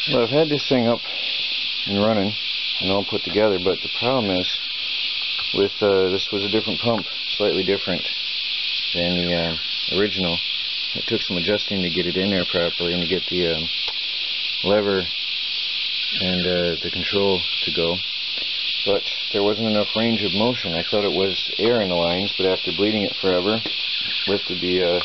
Well, I've had this thing up and running and all put together, but the problem is with this was a different pump, slightly different than the original. It took some adjusting to get it in there properly and to get the lever and the control to go. But there wasn't enough range of motion. I thought it was air in the lines, but after bleeding it forever, lifted the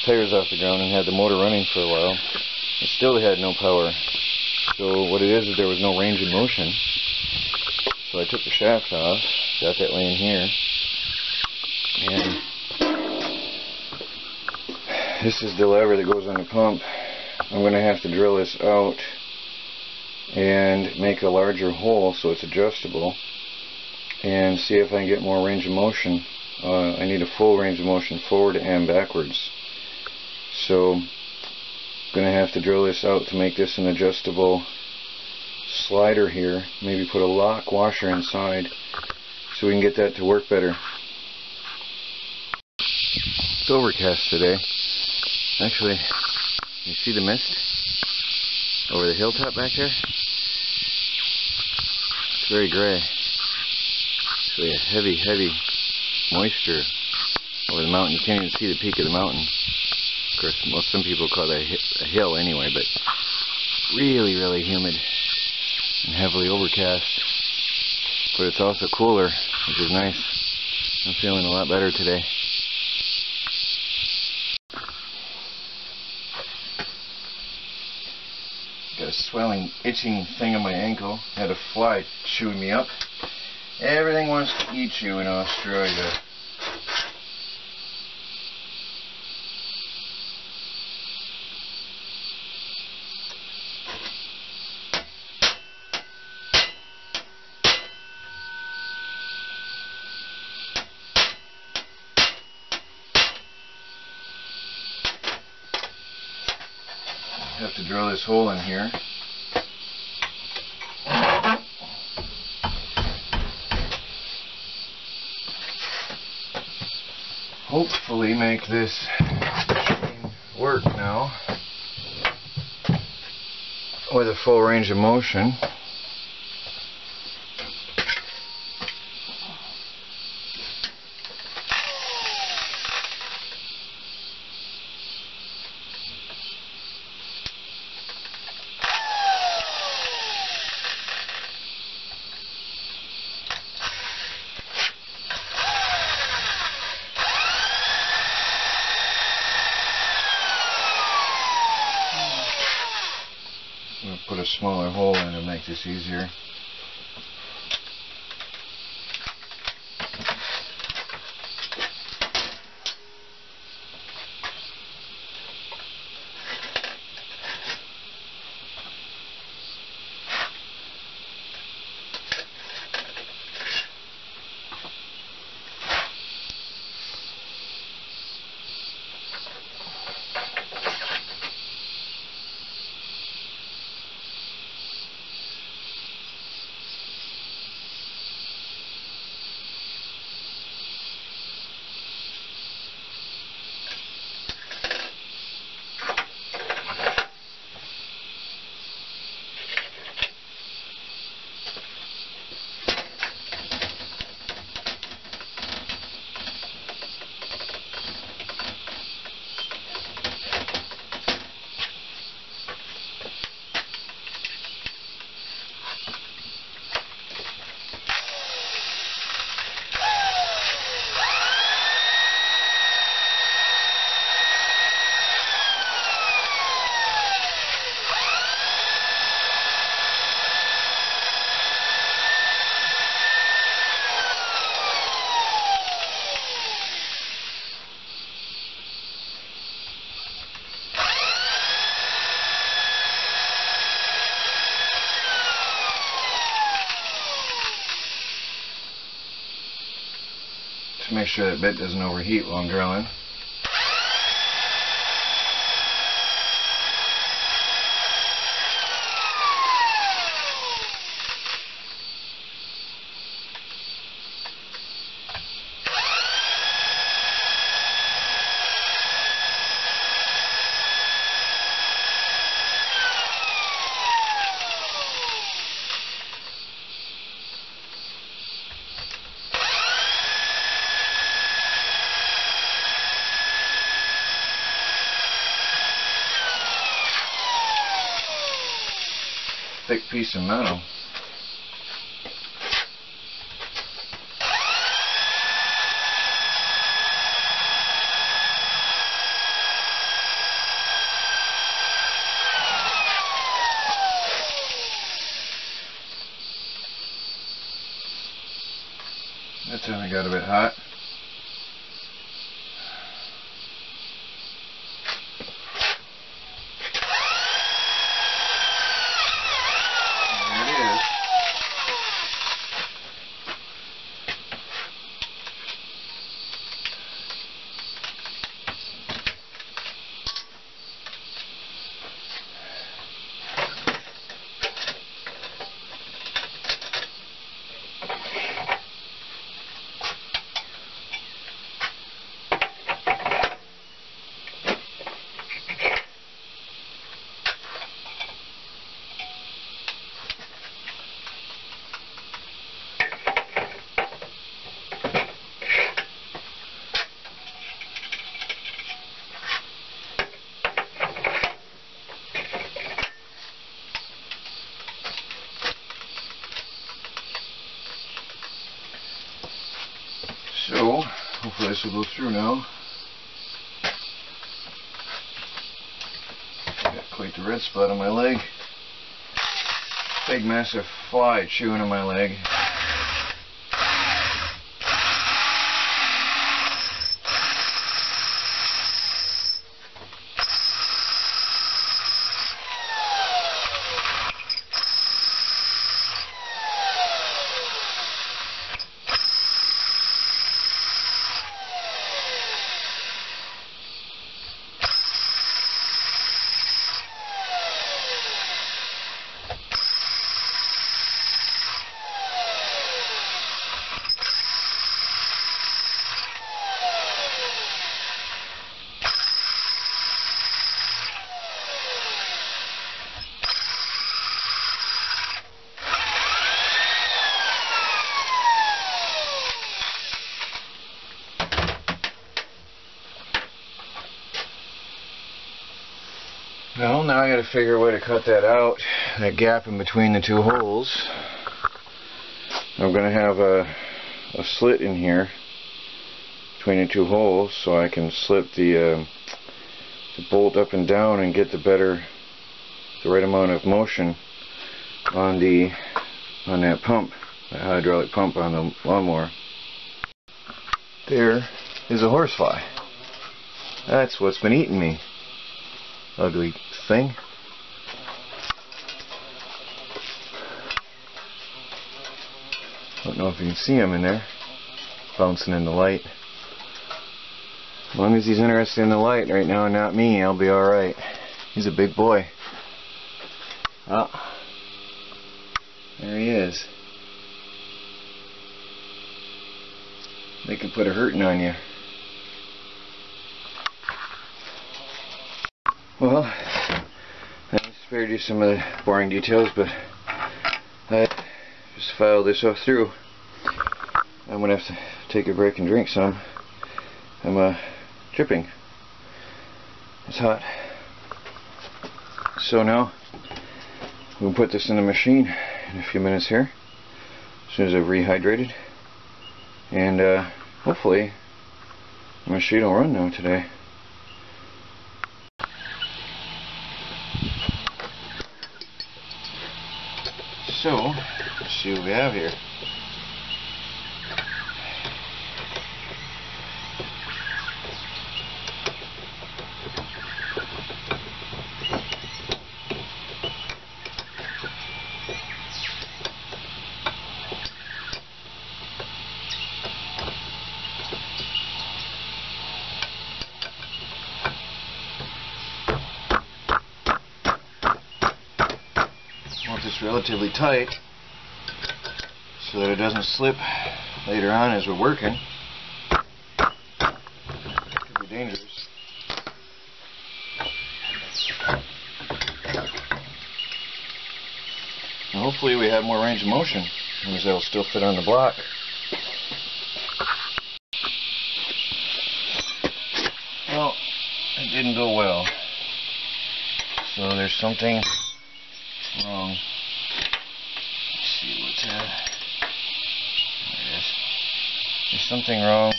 tires off the ground and had the motor running for a while, it still had no power. So what it is there was no range of motion. So I took the shaft off, got that laying here, and this is the lever that goes on the pump. I'm going to have to drill this out and make a larger hole so it's adjustable and see if I can get more range of motion. I need a full range of motion forward and backwards. So I'm going to have to drill this out to make this an adjustable slider here. Maybe put a lock washer inside so we can get that to work better. It's overcast today. Actually, you see the mist over the hilltop back there? It's very gray. Actually a heavy moisture over the mountain. You can't even see the peak of the mountain. Of course, some people call that a hill anyway, but really humid and heavily overcast. But it's also cooler, which is nice. I'm feeling a lot better today. Got a swelling, itching thing on my ankle. Had a fly chewing me up. Everything wants to eat you in Australia. I have to drill this hole in here. Hopefully make this machine work now with a full range of motion. I'm going to put a smaller hole in to make this easier. To make sure that bit doesn't overheat while I'm drilling. thick piece of metal. That time it got a bit hot. So, hopefully this will go through now. Got quite the red spot on my leg. Big massive fly chewing on my leg. Well, now I got to figure a way to cut that out, that gap in between the two holes. I'm going to have a slit in here between the two holes so I can slip the bolt up and down and get the right amount of motion on that pump, that hydraulic pump on the lawnmower. There is a horsefly. That's what's been eating me. Ugly thing. Don't know if you can see him in there, bouncing in the light. As long as he's interested in the light right now and not me, I'll be alright. He's a big boy. Oh, there he is. They can put a hurting on you. Well, I spared you some of the boring details, but I just filed this off through. I'm going to have to take a break and drink some. I'm dripping. It's hot. So now, we'll put this in the machine in a few minutes here, as soon as I've rehydrated. And hopefully, the machine will run now today. So, let's see what we have here. This relatively tight so that it doesn't slip later on as we're working. Could be dangerous. And hopefully we have more range of motion, because that'll still fit on the block. Well, it didn't go well. So there's something wrong. there it is. There's something wrong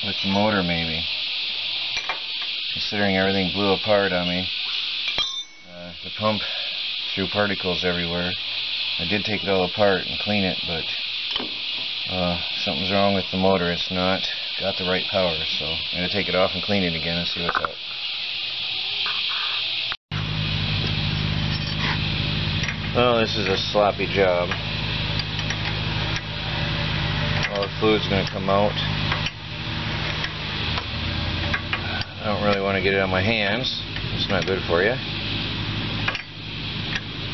with the motor, maybe. Considering everything blew apart on me. The pump threw particles everywhere. I did take it all apart and clean it, but something's wrong with the motor. It's not got the right power, so I'm going to take it off and clean it again and see what's up. Well, this is a sloppy job. All the fluid's going to come out. I don't really want to get it on my hands. It's not good for you.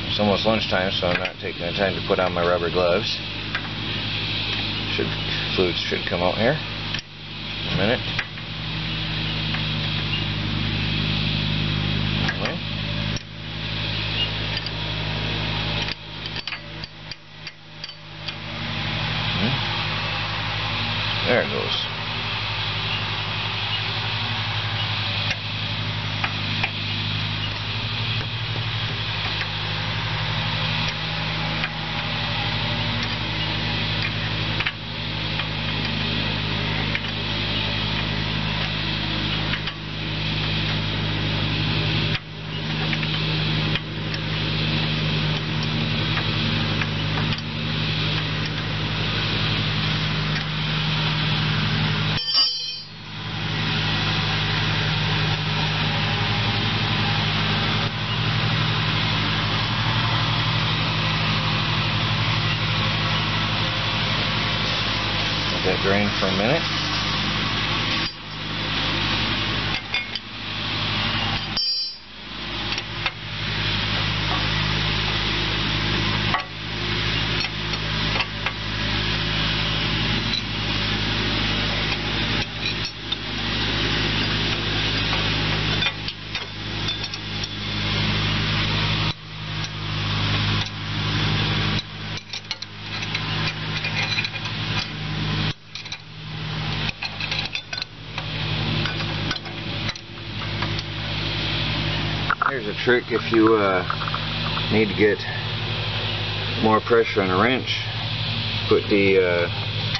It's almost lunchtime, so I'm not taking the time to put on my rubber gloves. Fluids should come out here in a minute. Okay. There it goes. Let that drain for a minute. Here's a trick if you need to get more pressure on a wrench. Put the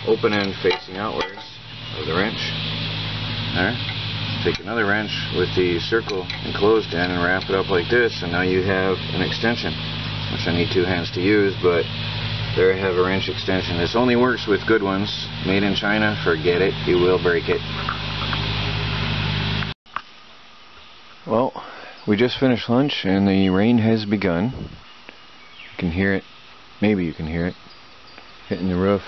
open end facing outwards of the wrench. There. Take another wrench with the circle enclosed in and wrap it up like this, and now you have an extension, which I need two hands to use, but there I have a wrench extension. This only works with good ones. Made in China, forget it, you will break it. Well, we just finished lunch and the rain has begun. You can hear it, maybe you can hear it, hitting the roof.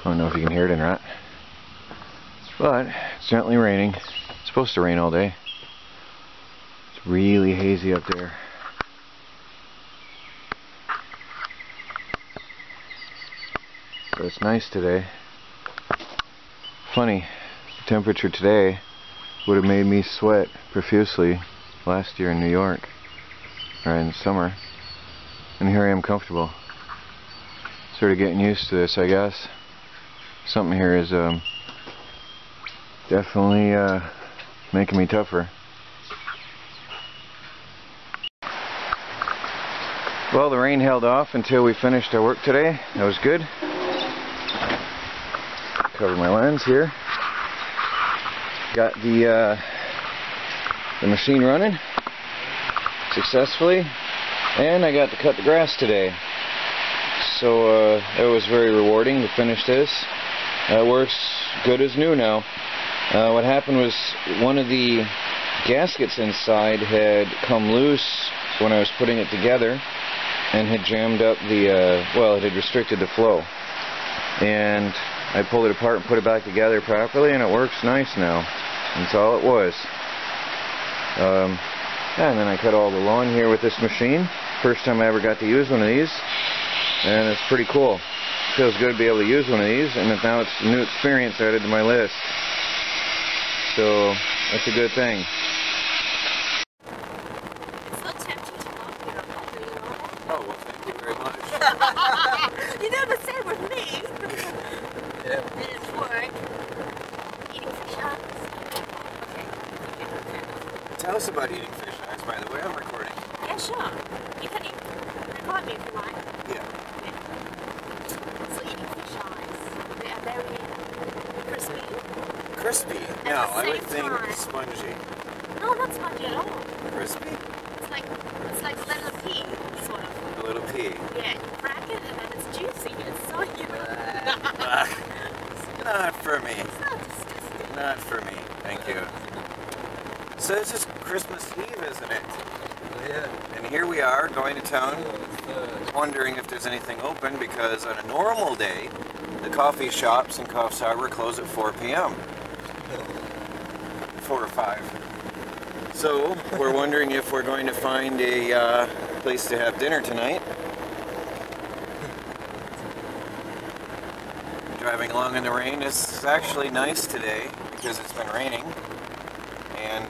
I don't know if you can hear it or not. But it's gently raining. It's supposed to rain all day. It's really hazy up there. So it's nice today. Funny. Temperature today would have made me sweat profusely last year in New York, or in summer, and here I am comfortable. Sort of getting used to this, I guess. Something here is definitely making me tougher. Well, the rain held off until we finished our work today. That was good. Cover my lens here. Got the machine running successfully, and I got to cut the grass today. So it was very rewarding to finish this. It works good as new now. What happened was one of the gaskets inside had come loose when I was putting it together and had jammed up the, well, it had restricted the flow. And I pulled it apart and put it back together properly, and it works nice now. That's all it was. Yeah, and then I cut all the lawn here with this machine. First time I ever got to use one of these, and it's pretty cool. It feels good to be able to use one of these, and now it's a new experience added to my list. So that's a good thing. So tempting to walk here. Oh, well, thank you very much. You know the same with me. Yeah. And it's work. Eating fish eyes. Okay. Tell us about eating fish eyes, by the way. I'm recording. Yeah, sure. You can record me if you like. Yeah. So eating fish eyes, they are very crispy. Crispy? At No, the I would same think time- spongy. No, not spongy at all. Crispy? It's like little pea, sort of. A little pea. Yeah, you crack it and then it's juicy. It's so yummy. Not for me. It's not disgusting. Not for me. Thank you. So this is Christmas Eve, isn't it? Yeah. And here we are going to town, wondering if there's anything open because on a normal day, the coffee shops in Coffs Harbour close at 4 p.m. 4 or 5. So we're wondering if we're going to find a place to have dinner tonight. Driving along in the rain. It's actually nice today because it's been raining. And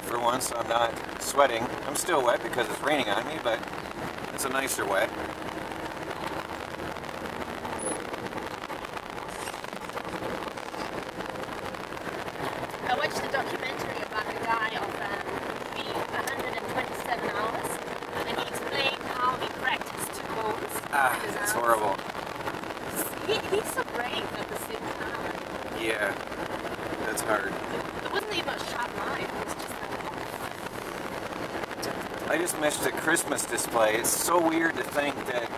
for once I'm not sweating. I'm still wet because it's raining on me, but it's a nicer wet. I watched a documentary about the guy of the 127 hours, and he explained how he cracked his 2 bones. Ah, with his it's arms. horrible. He's so brave at the same time. Yeah, that's hard. It wasn't even a sharp knife, it was just like... I just missed a Christmas display. It's so weird to think that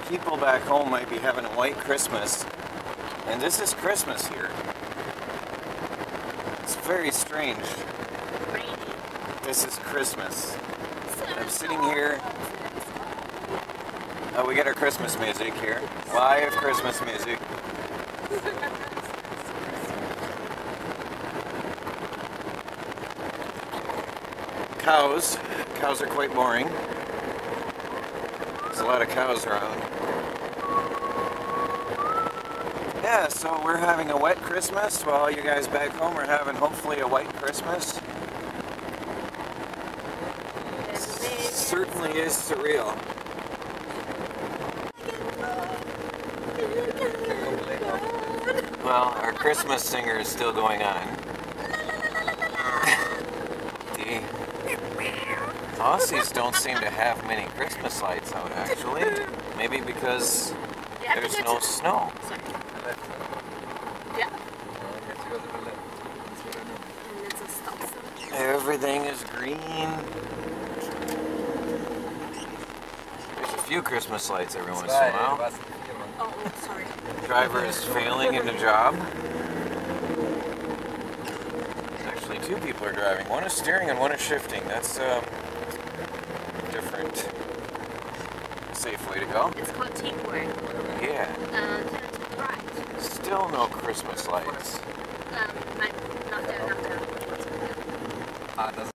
people back home might be having a white Christmas, and this is Christmas here. It's very strange. rainy. This is Christmas. I'm sitting here. Oh, we get our Christmas music here. Live Christmas music. Cows. Cows are quite boring. There's a lot of cows around. Yeah, so we're having a wet Christmas while you guys back home are having hopefully a white Christmas. Certainly is surreal. Well, our Christmas singer is still going on. The Aussies don't seem to have many Christmas lights out, actually. Maybe because there's no snow. Yeah. Everything is green. There's a few Christmas lights every once in a while. Oh, sorry. Driver is failing in the job. Actually, 2 people are driving. One is steering and one is shifting. That's a different, safe way to go. It's called teamwork. Yeah. Turn to the right. Still no Christmas lights. Not there, not there. Ah, das